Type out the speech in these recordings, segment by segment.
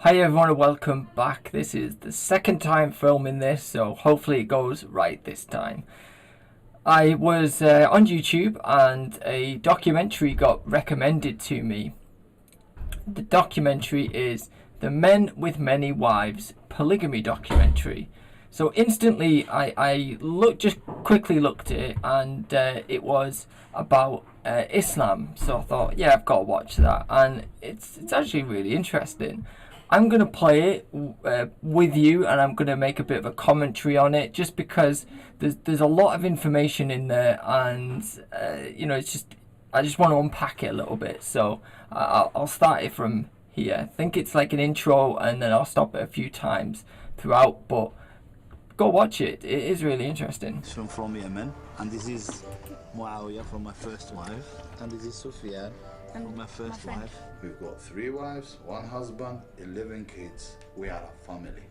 Hi everyone and welcome back. This is the second time filming this, so hopefully it goes right this time. I was on YouTube and a documentary got recommended to me. The documentary is the Men with Many Wives Polygamy documentary. So instantly I just quickly looked at it, and it was about Islam. So I thought, yeah, I've got to watch that, and it's actually really interesting. I'm going to play it with you, and I'm going to make a bit of a commentary on it, just because there's a lot of information in there, and I just want to unpack it a little bit. So I'll start it from here. I think it's like an intro, and then I'll stop it a few times throughout, but go watch it. It is really interesting. From Yemen, and this is Muawiyah from my first wife, and this is Sufyan from my first wife. We've got 3 wives, 1 husband, 11 kids. We are a family.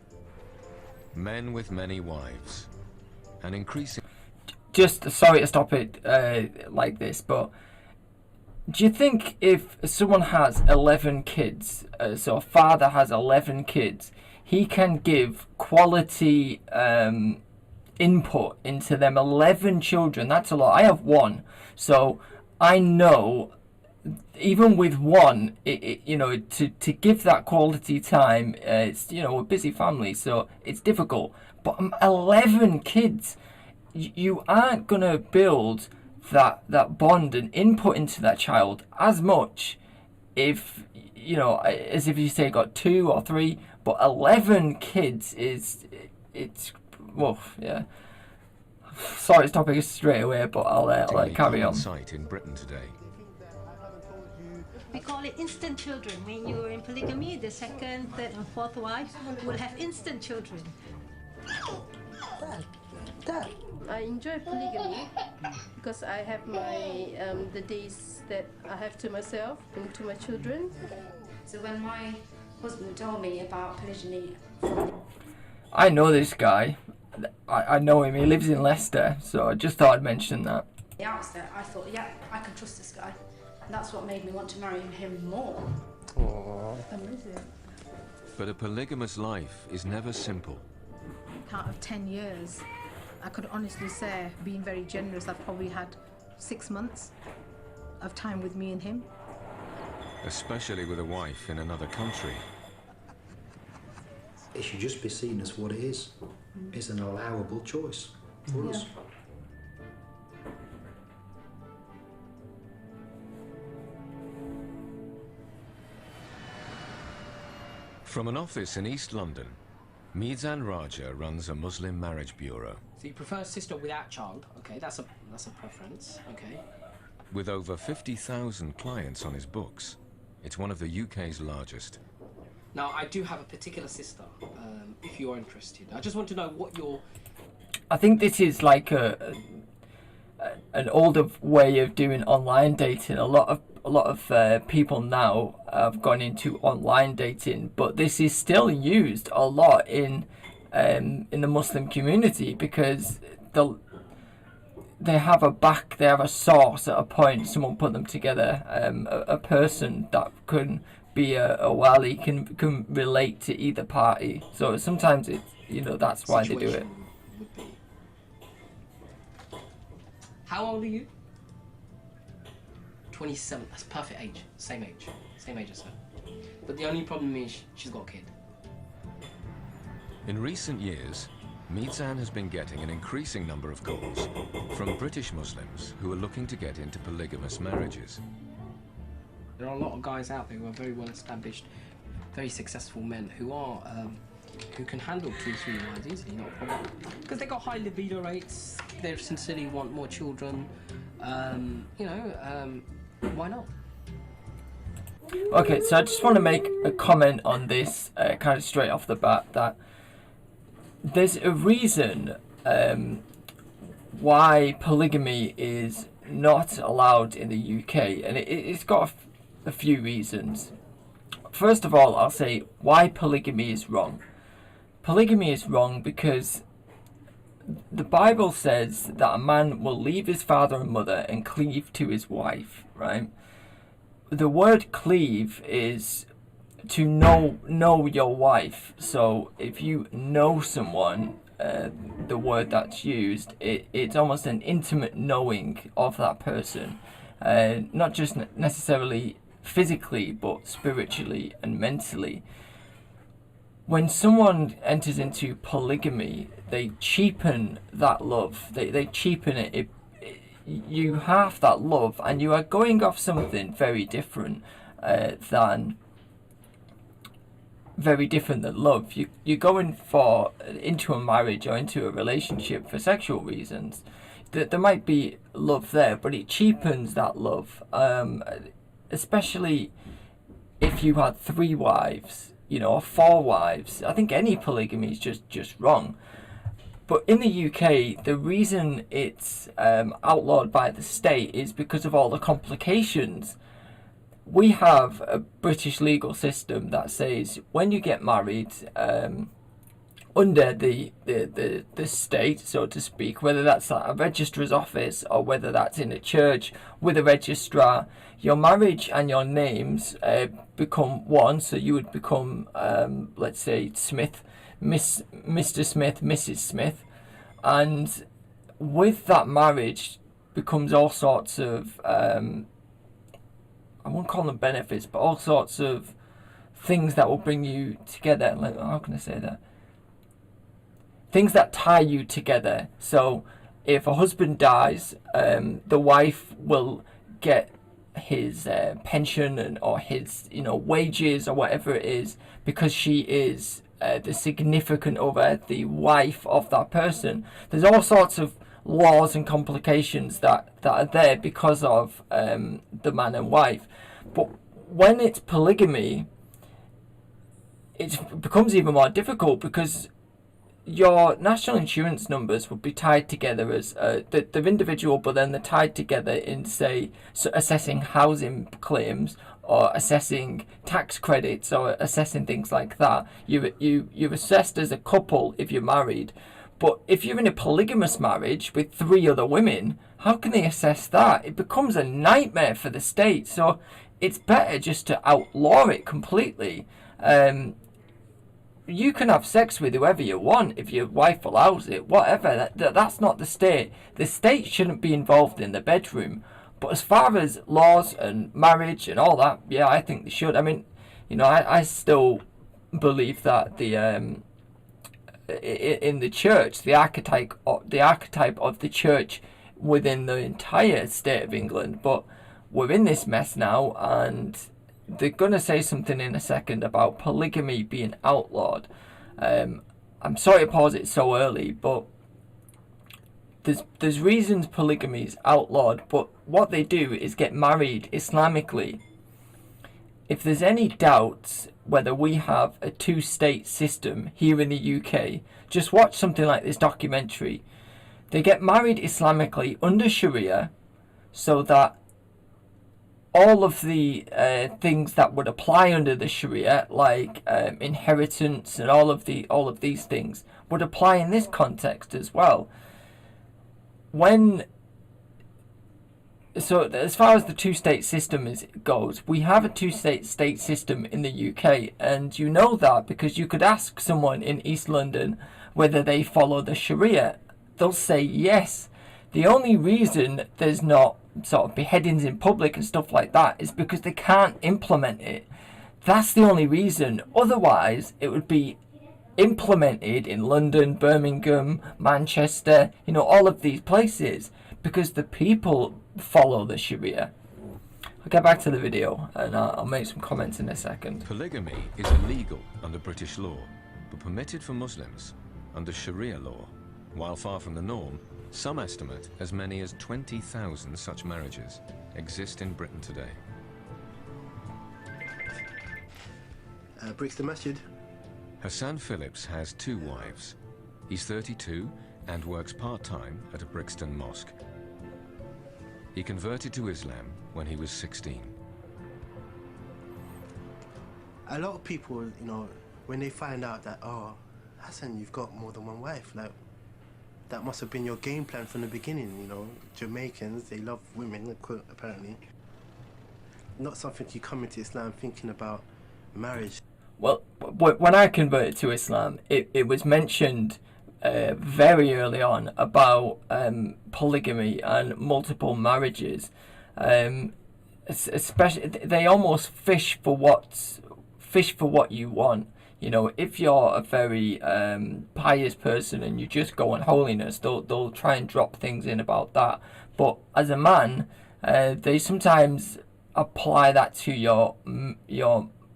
Men with many wives. An increasing... Just sorry to stop it like this, but do you think if someone has 11 kids, so a father has 11 kids, he can give quality input into them 11 children? That's a lot. I have 1, so I know even with 1, to give that quality time, it's a busy family, so it's difficult. But 11 kids, you aren't gonna build that bond and input into that child as much if as if you say got 2 or 3. But 11 kids it's yeah. Sorry, it's topic straight away, but I'll carry on. Sight in Britain today. We call it instant children. When you're in polygamy, the second, third, and fourth wife will have instant children. Dad. I enjoy polygamy because I have my the days that I have to myself and to my children. So when my husband told me about polygyny, I know this guy. I know him. He lives in Leicester, so I just thought I'd mention that. at the outset, I thought, yeah, I can trust this guy. And that's what made me want to marry him more. Amazing. But a polygamous life is never simple. Out of 10 years, I could honestly say, being very generous, I've probably had 6 months of time with me and him. Especially with a wife in another country. It should just be seen as what it is. It's an allowable choice for us. From an office in East London, Mizan Raja runs a Muslim marriage bureau. So you prefer a sister without child? Okay, that's a preference. Okay. With over 50,000 clients on his books, it's one of the UK's largest. Now, I do have a particular sister, if you're interested. I just want to know what your... I think this is like an older way of doing online dating. A lot of people now have gone into online dating, but this is still used a lot in the Muslim community, because they have a source at a point. Someone put them together, a person that can be a wali, can relate to either party. So sometimes it's that's why they do it. Would be. How old are you? 27. That's perfect age. Same age as her. But the only problem is she's got a kid. In recent years, Mizan has been getting an increasing number of calls from British Muslims who are looking to get into polygamous marriages. There are a lot of guys out there who are very well established, very successful men who are who can handle 2-3 wives easily, not a problem. Because they got high libido rates, they sincerely want more children. Why not? Okay, so I just want to make a comment on this kind of straight off the bat, that there's a reason why polygamy is not allowed in the UK, and it's got a few reasons. First of all, I'll say why polygamy is wrong. Polygamy is wrong because the Bible says that a man will leave his father and mother and cleave to his wife, right? The word cleave is to know your wife. So if you know someone, the word that's used, it's almost an intimate knowing of that person, not just necessarily physically, but spiritually and mentally. When someone enters into polygamy, they cheapen that love. They cheapen it. You have that love, and you are going off something very different than love. You're going into a marriage or into a relationship for sexual reasons. There might be love there, but it cheapens that love, especially if you had 3 wives, or 4 wives. I think any polygamy is just wrong. But in the UK, the reason it's outlawed by the state is because of all the complications. We have a British legal system that says when you get married under the state, so to speak, whether that's at a registrar's office or whether that's in a church with a registrar, your marriage and your names become one. So you would become, let's say, Smith, Mr. Smith, Mrs. Smith, and with that marriage becomes all sorts of, I won't call them benefits, but all sorts of things that will bring you together. Like, how can I say that? Things that tie you together. So if a husband dies, the wife will get his pension or his wages or whatever it is, because she is the significant other, the wife of that person. There's all sorts of laws and complications that are there because of the man and wife. But when it's polygamy, it becomes even more difficult, because your national insurance numbers would be tied together as they're individual, but then they're tied together in, say, assessing housing claims or assessing tax credits or assessing things like that. You're assessed as a couple if you're married, but if you're in a polygamous marriage with 3 other women, how can they assess that? It becomes a nightmare for the state. So it's better just to outlaw it completely. You can have sex with whoever you want if your wife allows it, whatever. That's not the state. The state shouldn't be involved in the bedroom. But as far as laws and marriage and all that, yeah, I think they should. I mean, I still believe that the in the church, the archetype of the church within the entire state of England. But we're in this mess now, and they're going to say something in a second about polygamy being outlawed. I'm sorry to pause it so early, but there's reasons polygamy is outlawed, but what they do is get married Islamically. If there's any doubts whether we have a 2-state system here in the UK, just watch something like this documentary. They get married Islamically under Sharia, so that all of the things that would apply under the Sharia, like inheritance and all of these things, would apply in this context as well. So as far as the 2-state system goes, we have a 2-state system in the UK, and you know that because you could ask someone in East London whether they follow the Sharia. They'll say yes. The only reason there's not sort of beheadings in public and stuff like that is because they can't implement it. That's the only reason. Otherwise, it would be implemented in London, Birmingham, Manchester, all of these places, because the people follow the Sharia. I'll get back to the video and I'll make some comments in a second. Polygamy is illegal under British law, but permitted for Muslims under Sharia law. While far from the norm, some estimate as many as 20,000 such marriages exist in Britain today. Brixton Masjid. Hassan Phillips has 2 wives. He's 32 and works part-time at a Brixton mosque. He converted to Islam when he was 16. A lot of people, when they find out that, oh, Hassan, you've got more than one wife, like, that must have been your game plan from the beginning, Jamaicans, they love women, apparently. Not something you come into Islam thinking about, marriage. Well, when I converted to Islam, it was mentioned very early on about polygamy and multiple marriages. Especially, they almost fish for what you want. You know, if you're a very pious person and you just go on holiness, they'll try and drop things in about that. But as a man, they sometimes apply that to your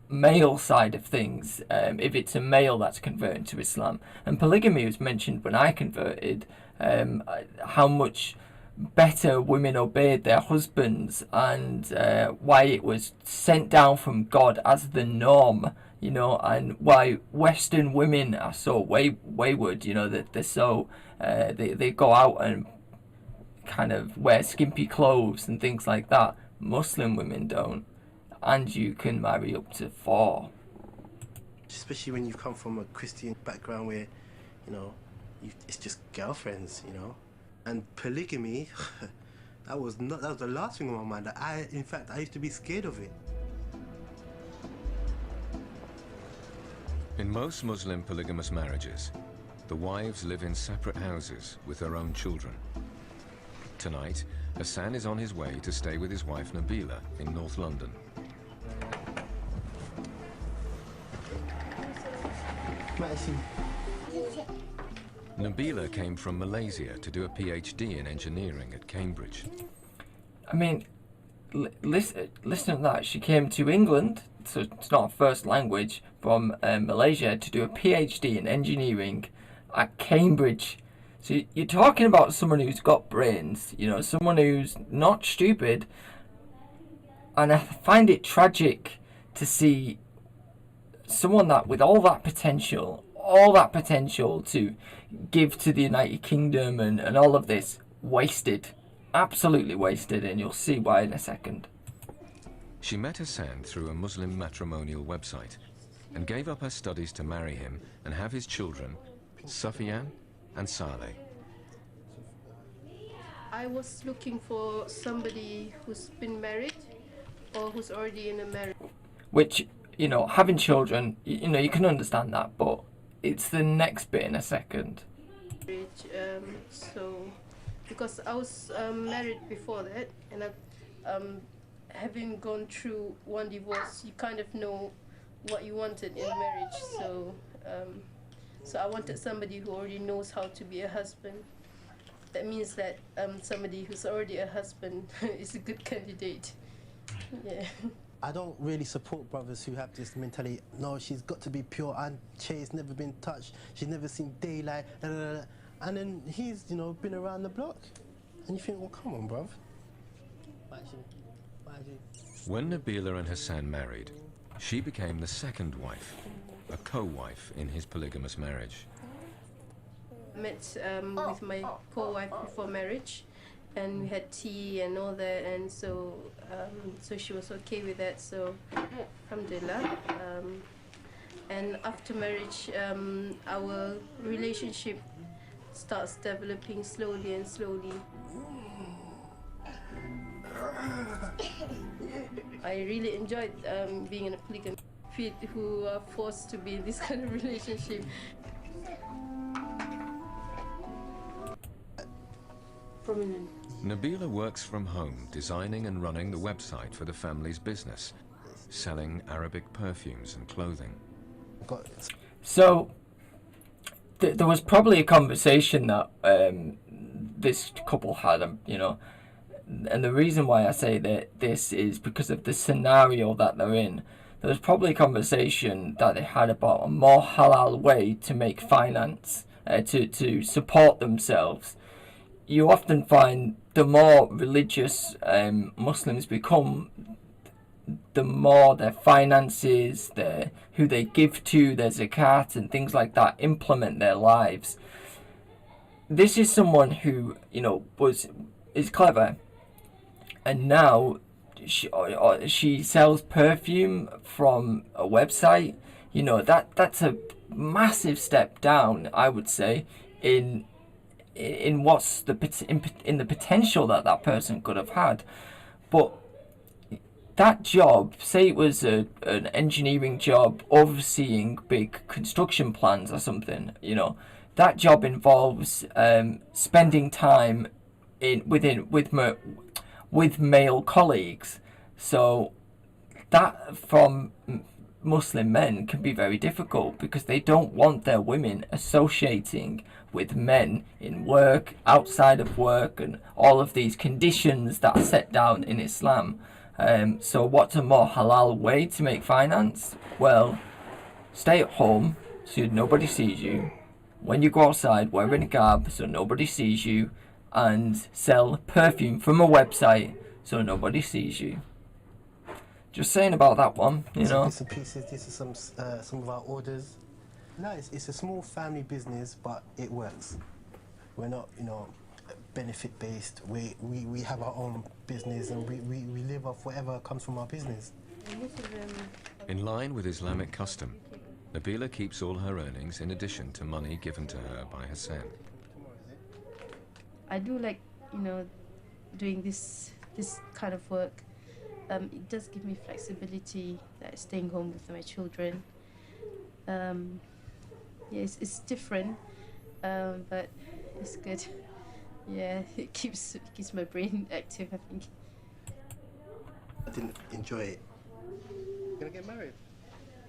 male side of things, if it's a male that's converting to Islam. And polygamy was mentioned when I converted, how much better women obeyed their husbands, and why it was sent down from God as the norm, you know, and why Western women are so wayward, you know, that they're so they go out and kind of wear skimpy clothes and things like that. Muslim women don't. And you can marry up to 4. Especially when you come from a Christian background where, you know, it's just girlfriends, you know. And polygamy, that was the last thing on my mind. In fact, I used to be scared of it. In most Muslim polygamous marriages, the wives live in separate houses with their own children. Tonight, Hassan is on his way to stay with his wife Nabila in North London. Nabila came from Malaysia to do a PhD in engineering at Cambridge. I mean, listen to that. She came to England, so it's not her first language, from Malaysia to do a PhD in engineering at Cambridge. So you're talking about someone who's got brains, you know, someone who's not stupid. And I find it tragic to see someone that with all that potential to give to the United Kingdom and all of this, wasted. Absolutely wasted, and you'll see why in a second. She met Hassan through a Muslim matrimonial website and gave up her studies to marry him and have his children, Sufyan and Saleh. I was looking for somebody who's been married or who's already in a marriage. Which, you know, having children, you know, you can understand that, but it's the next bit in a second. So, because I was married before that, and having gone through one divorce, you kind of know what you wanted in marriage. So, so I wanted somebody who already knows how to be a husband. That means that somebody who's already a husband is a good candidate. Yeah. I don't really support brothers who have this mentality, no, she's got to be pure, and Che's never been touched, she's never seen daylight, and then he's, you know, been around the block. And you think, well, come on, bruv. When Nabila and Hassan married, she became the second wife, a co-wife in his polygamous marriage. I met with my co-wife before marriage, and we had tea and all that, and so so she was okay with that, so alhamdulillah. And after marriage, our relationship starts developing slowly and slowly. I really enjoyed being in a polygamy who are forced to be in this kind of relationship. Prominent. Nabila works from home, designing and running the website for the family's business, selling Arabic perfumes and clothing. So, there was probably a conversation that this couple had, you know, and the reason why I say that this is because of the scenario that they're in. There was probably a conversation that they had about a more halal way to make finance, to support themselves. You often find the more religious Muslims become, the more their finances, who they give to, their zakat and things like that implement their lives. This is someone who, you know, is clever, and now she sells perfume from a website. You know, that's a massive step down, I would say, in what's in the potential that person could have had. But that job, say it was an engineering job overseeing big construction plans or something, you know, that job involves spending time with male colleagues. So that from Muslim men can be very difficult because they don't want their women associating with men in work, outside of work, and all of these conditions that are set down in Islam. So what's a more halal way to make finance? Well, stay at home so nobody sees you. When you go outside, wear a niqab so nobody sees you, and sell perfume from a website so nobody sees you. Just saying about that one, you know. Bits and pieces. This is some of our orders. No, it's a small family business, but it works. We're not, you know, benefit based. We have our own business, and we live off whatever comes from our business. In line with Islamic custom, Nabila keeps all her earnings in addition to money given to her by Hassan. I do like, you know, doing this kind of work. It does give me flexibility, staying home with my children. Yeah, it's different, but it's good. Yeah, it keeps my brain active, I think. I didn't enjoy it. You're gonna get married.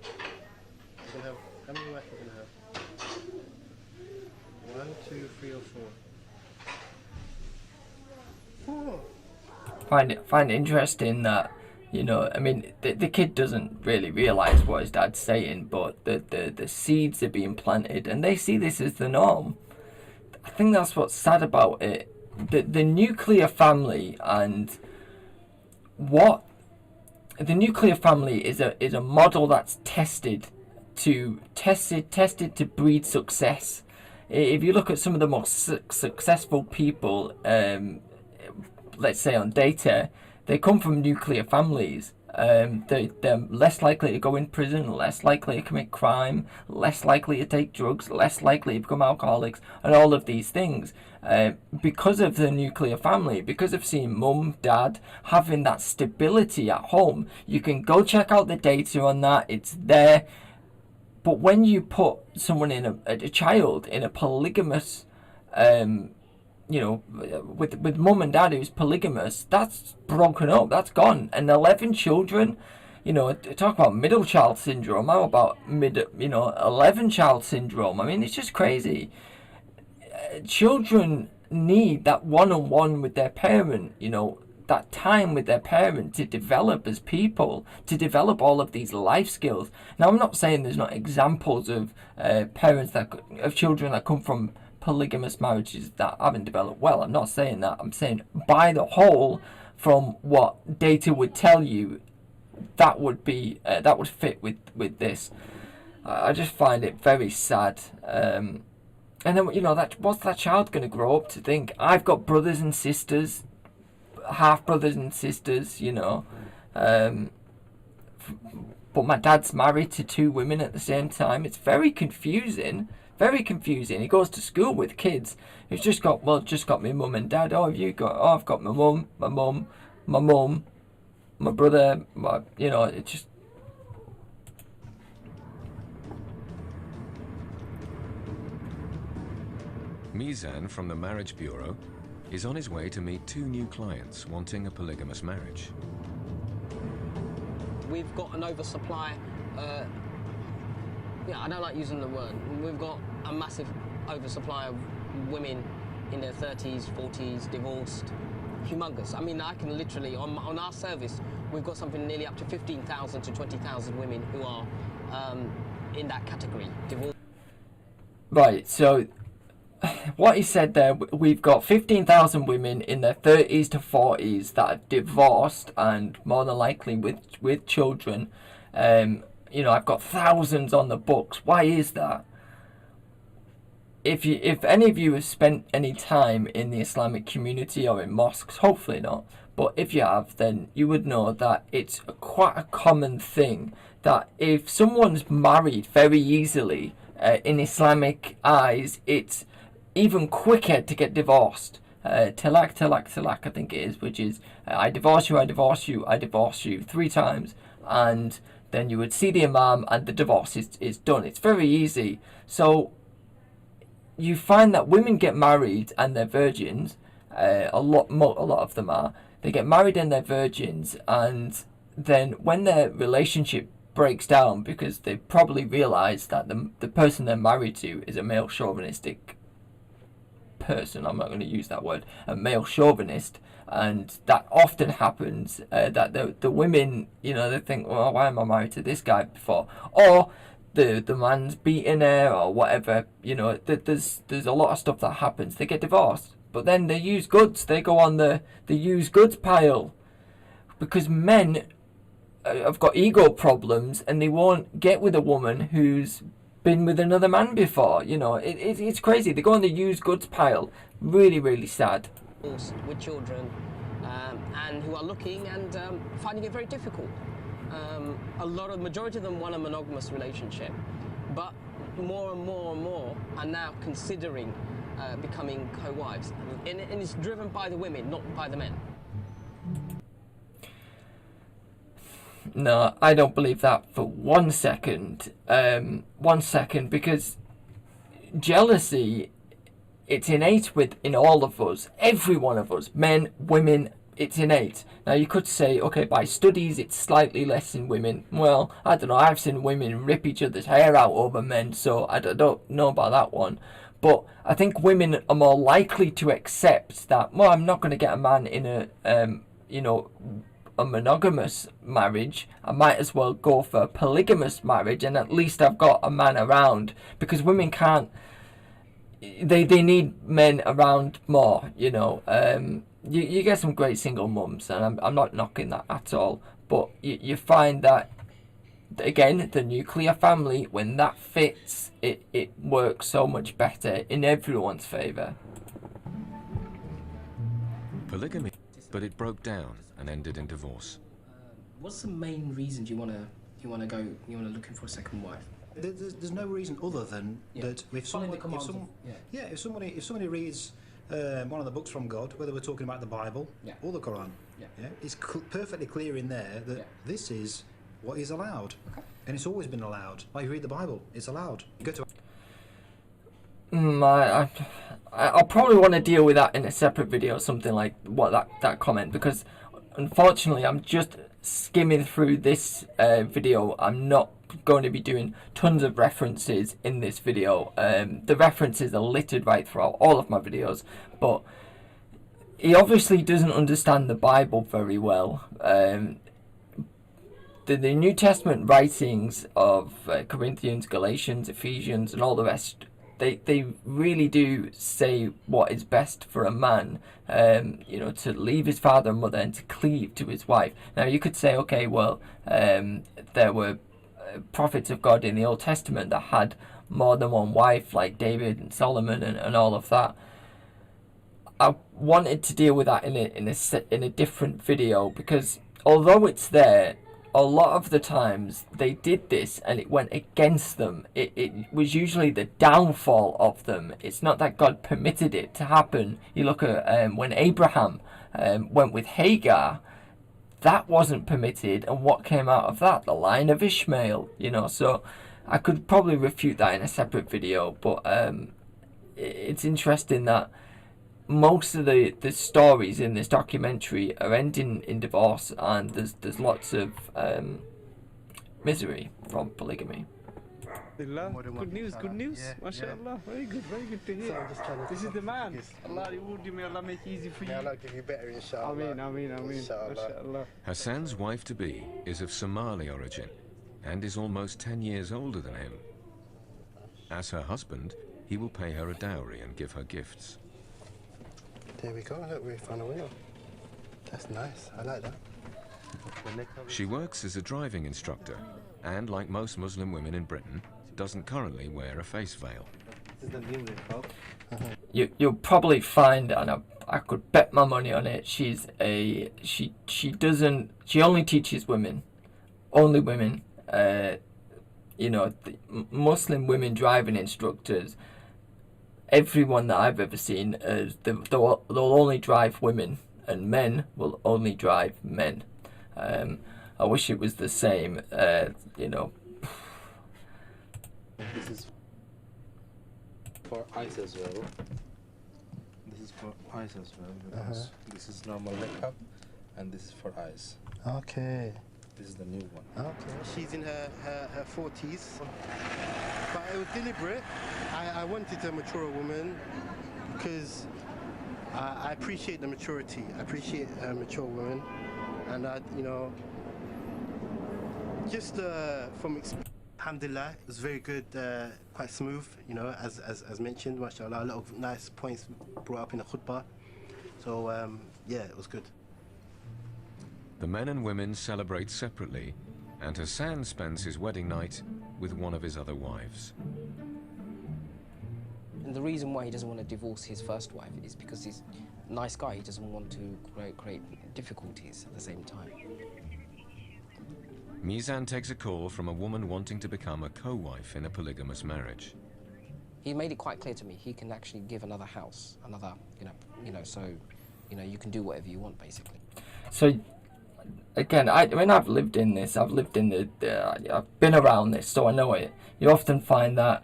You're gonna have, how many wives are you gonna have? 1, 2, 3, or 4? 4. Find it interesting that, you know, I mean, the kid doesn't really realise what his dad's saying, but the seeds are being planted and they see this as the norm. I think that's what's sad about it. The nuclear family and what the nuclear family is a model that's tested to breed success. If you look at some of the most successful people, let's say on data, they come from nuclear families. They're less likely to go in prison, less likely to commit crime, less likely to take drugs, less likely to become alcoholics, and all of these things. Because of the nuclear family, because of seeing mum, dad, having that stability at home. You can go check out the data on that, it's there. But when you put someone in a child in a polygamous, you know, with mum and dad who's polygamous, that's broken up, that's gone. And 11 children, you know, talk about middle child syndrome. How about 11 child syndrome? I mean, it's just crazy. Children need that one-on-one with their parent, you know, that time with their parent to develop as people, to develop all of these life skills. Now, I'm not saying there's not examples of of children that come from polygamous marriages that haven't developed well. I'm not saying that. I'm saying by the whole, from what data would tell you, that would be that would fit with this. I just find it very sad. And then, you know, what's that child going to grow up to think? I've got brothers and sisters, half brothers and sisters, you know, but my dad's married to 2 women at the same time. It's very confusing. Very confusing. He goes to school with kids who's just got my mum and dad. Oh, I've got my mum, my brother, you know, it just. Mizan from the Marriage Bureau is on his way to meet 2 new clients wanting a polygamous marriage. We've got an oversupply. Yeah, I don't like using the word. We've got a massive oversupply of women in their 30s, 40s, divorced. Humongous. I mean, I can literally, on our service, we've got something nearly up to 15,000 to 20,000 women who are in that category. Divorced. Right, so what he said there, we've got 15,000 women in their 30s to 40s that are divorced and more than likely with children. You know, I've got thousands on the books. Why is that? If any of you have spent any time in the Islamic community or in mosques, hopefully not, but if you have, then you would know that it's quite a common thing that if someone's married very easily, in Islamic eyes, it's even quicker to get divorced. talak, talak, talak, I think it is, which is I divorce you, I divorce you, I divorce you 3 times, and then you would see the imam and the divorce is done. It's very easy. So you find that women get married and they're virgins. A lot of them are. They get married and they're virgins, and then when their relationship breaks down because they probably realise that the person they're married to is a male chauvinistic person. I'm not going to use that word. A male chauvinist. And that often happens, that the women, they think, well, why am I married to this guy before? Or the man's beating her or whatever. There's a lot of stuff that happens. They get divorced. But then they use goods. They go on the use goods pile. Because men have got ego problems and they won't get with a woman who's been with another man before. It's crazy. They go on the use goods pile. Really, really sad. With children and who are looking and finding it very difficult. Majority of them want a monogamous relationship, but more and more are now considering becoming co-wives, and it's driven by the women, not by the men. No, I don't believe that for 1 second. 1 second, because jealousy, it's innate in all of us, every one of us, men, women, it's innate. Now you could say, okay, by studies it's slightly less in women. Well, I don't know, I've seen women rip each other's hair out over men, so I don't know about that one. But I think women are more likely to accept that, well, I'm not going to get a man in a monogamous marriage. I might as well go for a polygamous marriage, and at least I've got a man around, because women can't. They need men around more, You get some great single mums, and I'm not knocking that at all. But you find that, again, the nuclear family, when that fits, it works so much better in everyone's favour. Polygamy, but it broke down and ended in divorce. What's the main reason you want to looking for a second wife? There's no reason other than that if somebody reads one of the books from God, whether we're talking about the Bible or the Quran, it's perfectly clear in there that this is what is allowed, and it's always been allowed. Like you read the Bible, it's allowed. You go to I'll probably want to deal with that in a separate video, something like what that comment, because unfortunately I'm just skimming through this video. I'm not going to be doing tons of references in this video. The references are littered right throughout all of my videos, but he obviously doesn't understand the Bible very well. The New Testament writings of Corinthians, Galatians, Ephesians, and all the rest, they really do say what is best for a man, to leave his father and mother and to cleave to his wife. Now you could say, okay, well, there were prophets of God in the Old Testament that had more than one wife, like David and Solomon and all of that. I wanted to deal with that in a different video, because although it's there, a lot of the times they did this and it went against them. It was usually the downfall of them. It's not that God permitted it to happen. You look at when Abraham went with Hagar, that wasn't permitted, and what came out of that? The line of Ishmael, so I could probably refute that in a separate video, but it's interesting that most of the stories in this documentary are ending in divorce, and there's lots of misery from polygamy. Good news. Yeah, MashaAllah. Very good to hear. This is the man. Allah reward you, may Allah make it easy for you. May Allah give you better, inshallah. Ameen. MashaAllah. Hassan's wife-to-be is of Somali origin and is almost 10 years older than him. As her husband, he will pay her a dowry and give her gifts. There we go, look, we found a winner. That's nice, I like that. She works as a driving instructor and, like most Muslim women in Britain, doesn't currently wear a face veil. You'll probably find, and I could bet my money on it, she only teaches women, only women. Muslim women driving instructors, everyone that I've ever seen, they'll only drive women, and men will only drive men. I wish it was the same, you know. This is for eyes as well. This is for eyes as well, because this is normal makeup, and this is for eyes. Okay. This is the new one. Okay. She's in her 40s, but it was deliberate. I wanted a mature woman because I appreciate the maturity. I appreciate a mature woman, and you know, just from experience. Alhamdulillah, it was very good, quite smooth, you know, as mentioned, mashallah, a lot of nice points brought up in the khutbah. So, yeah, it was good. The men and women celebrate separately, and Hassan spends his wedding night with one of his other wives. And the reason why he doesn't want to divorce his first wife is because he's a nice guy. He doesn't want to create difficulties at the same time. Mizan takes a call from a woman wanting to become a co-wife in a polygamous marriage. He made it quite clear to me he can actually give another house, another, so, you can do whatever you want, basically. So, again, when I've lived in this, I've been around this, so I know it. You often find that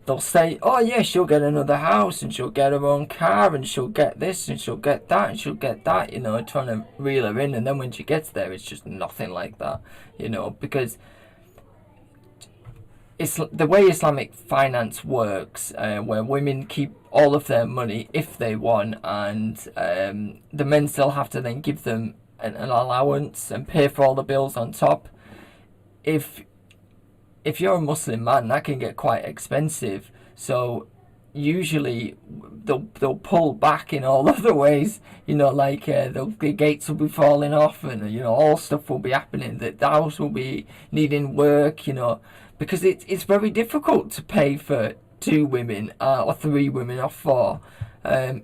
they'll say, oh yeah, she'll get another house, and she'll get her own car, and she'll get this, and she'll get that, and she'll get that, trying to reel her in, and then when she gets there, it's just nothing like that, because it's the way Islamic finance works, where women keep all of their money if they want, and the men still have to then give them an allowance and pay for all the bills on top. If you're a Muslim man, that can get quite expensive. So usually they'll pull back in all other ways. The gates will be falling off, and all stuff will be happening. The house will be needing work. Because it's very difficult to pay for 2 women or 3 women or 4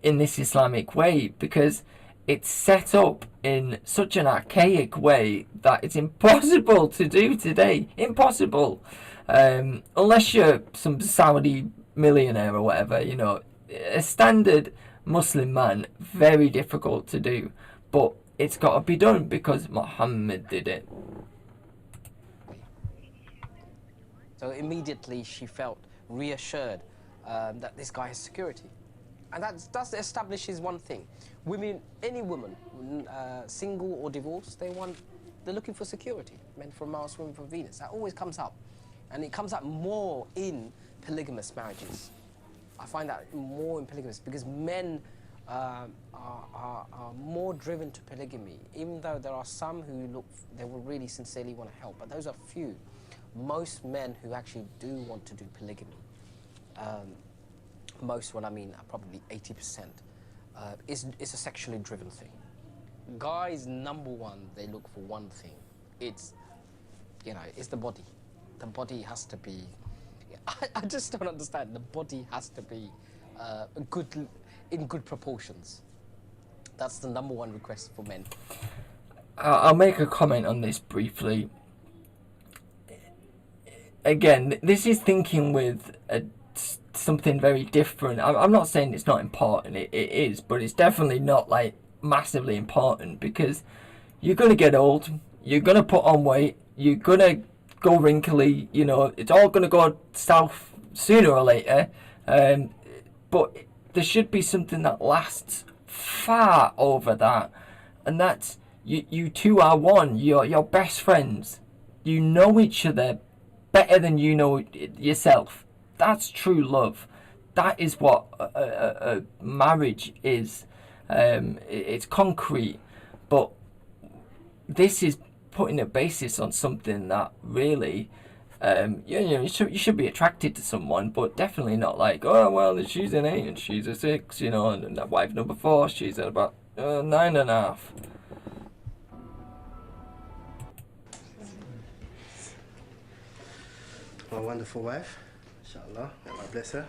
in this Islamic way, because it's set up in such an archaic way that it's impossible to do today. Impossible. Unless you're some Saudi millionaire or whatever, a standard Muslim man, very difficult to do. But it's got to be done because Muhammad did it. So immediately she felt reassured that this guy has security. And that does establishes one thing. Women, any woman, single or divorced, they're looking for security. Men from Mars, women from Venus. That always comes up. And it comes up more in polygamous marriages. I find that more in polygamous because men are more driven to polygamy, even though there are some who they will really sincerely want to help, but those are few. Most men who actually do want to do polygamy, most, what I mean, probably 80%, is a sexually driven thing. Guys, number one, they look for one thing. It's the body. The body has to be, I just don't understand. The body has to be in good proportions. That's the number one request for men. I'll make a comment on this briefly. Again, this is thinking with something very different. I'm not saying it's not important, it is, but it's definitely not like massively important, because you're going to get old, you're going to put on weight, you're going to go wrinkly, it's all going to go south sooner or later, but there should be something that lasts far over that, and that's you two are one, you're best friends, you know each other better than you know yourself. That's true love. That is what a marriage is. It's concrete, but this is putting a basis on something that really, you should be attracted to someone, but definitely not like, oh well, she's an 8 and she's a 6, and that wife number 4, she's at about 9.5. My wonderful wife, inshallah, may Allah bless her.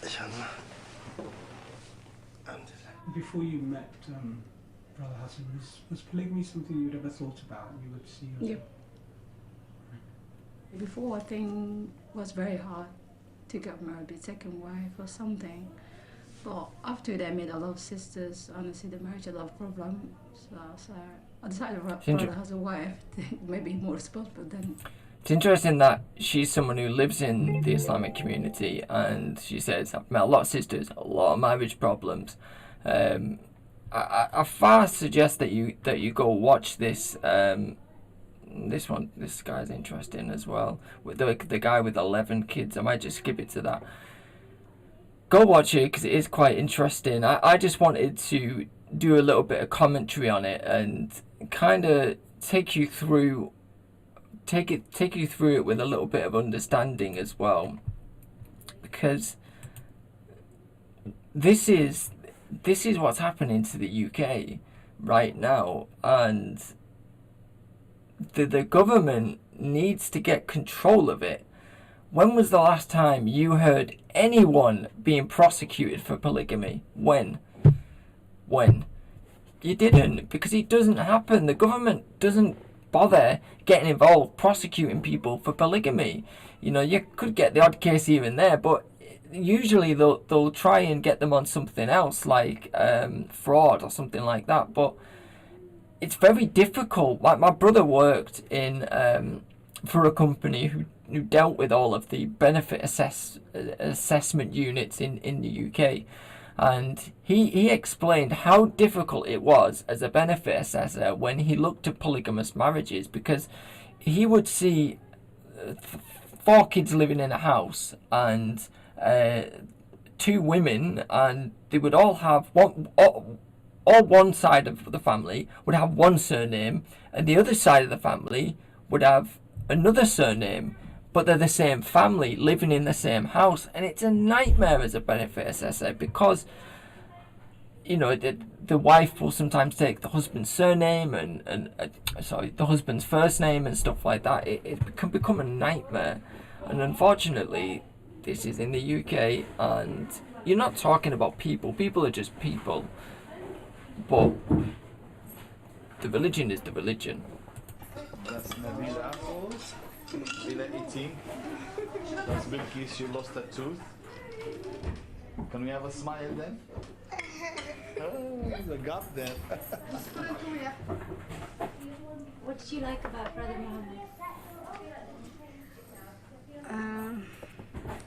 Inshallah. Before you met Brother Hassan, was polygamy something you'd ever thought about? You would see? Yeah. Before, I think was very hard to get married, be second wife or something. But after that, I made a lot of sisters. Honestly, the marriage had a lot of problems. So I decided brother has a wife, maybe more responsible than. It's interesting that she's someone who lives in the Islamic community, and she says, I've met a lot of sisters, a lot of marriage problems. I far suggest that you go watch this. This one, this guy's interesting as well. With the guy with 11 kids, I might just skip it to that. Go watch it because it is quite interesting. I just wanted to do a little bit of commentary on it and kind of take you through it with a little bit of understanding as well, because this is what's happening to the UK right now, and the government needs to get control of it. When was the last time you heard anyone being prosecuted for polygamy? When? You didn't, because it doesn't happen. The government doesn't bother getting involved prosecuting people for polygamy. You know, you could get the odd case even there, but usually they'll try and get them on something else, like fraud or something like that. But it's very difficult. Like, my brother worked in for a company who dealt with all of the benefit assessment units in the UK. And he explained how difficult it was as a benefit assessor when he looked at polygamous marriages, because he would see 4 kids living in a house and 2 women, and they would all have one side of the family would have one surname, and the other side of the family would have another surname, but they're the same family living in the same house. And it's a nightmare as a benefit assessor, because you know the wife will sometimes take the husband's surname and the husband's first name and stuff like that. It can become a nightmare, and unfortunately this is in the UK, and you're not talking about people are just people, but the religion is the religion. That's Nabila. Nabila eating. That's Bilkis, she lost a tooth. Can we have a smile then? Oh, I got that. What did you like about Brother Muhammad?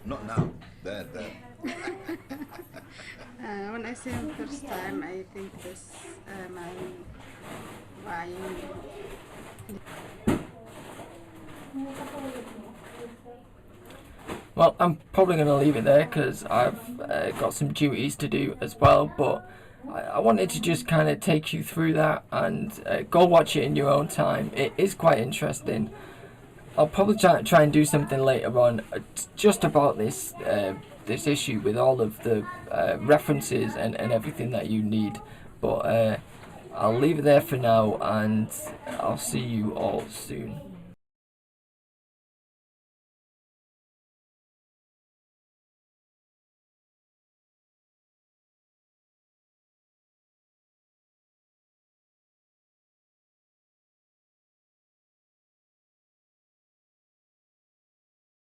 Not now. That. When I see him first time, I think this why. Well, I'm probably going to leave it there because I've got some duties to do as well, but I wanted to just kind of take you through that, and go watch it in your own time. It is quite interesting. I'll probably try and do something later on just about this issue with all of the references and everything that you need, but I'll leave it there for now, and I'll see you all soon.